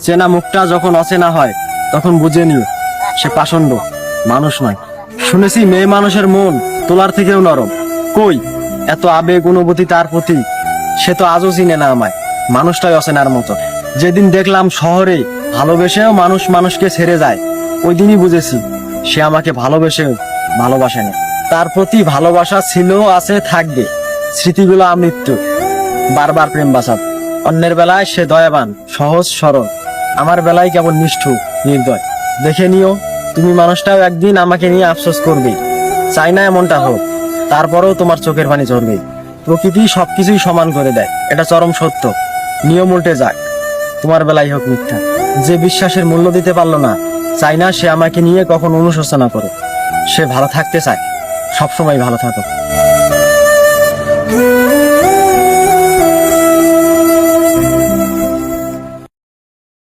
চেনা মুখটা যখন অচেনা হয় তখন বুঝে নিও সে পাষণ্ড, মানুষ নয়। শুনেছি মেয়ে মানুষের মন তোলার থেকেও নরম। কই এত আবেগ অনুভূতি তার প্রতি? সে তো আজও চিনে না আমায়, মানুষটাই অচেনার মতো। যেদিন দেখলাম শহরে ভালোবেসেও মানুষ মানুষকে ছেড়ে যায়, ওই দিনই বুঝেছি সে আমাকে ভালোবেসেও ভালোবাসে না। তার প্রতি ভালোবাসা ছিল, আছে, থাকবে। স্মৃতিগুলো আমৃত্যু, বারবার প্রেম বাঁচাত। অন্যের বেলায় সে দয়াবান, সহজ সরল, আমার বেলায় কেবল নিষ্ঠুর, নির্দয়। দেখে নিও তুমি মানুষটাও একদিন আমাকে নিয়ে আফসোস করবে। চাই না এমনটা হোক, তারপরেও তোমার চোখের পানি ঝরবে। প্রকৃতি সবকিছুই সমান করে দেয়, এটা চরম সত্য। নিয়ম উল্টে যাক, তোমার বেলায় হোক মিথ্যা। যে বিশ্বাসের মূল্য দিতে পারলো না, চাই না সে আমাকে নিয়ে কখন অনুশোচনা করে। সে ভালো থাকতে চায়, সবসময় ভালো থাকো।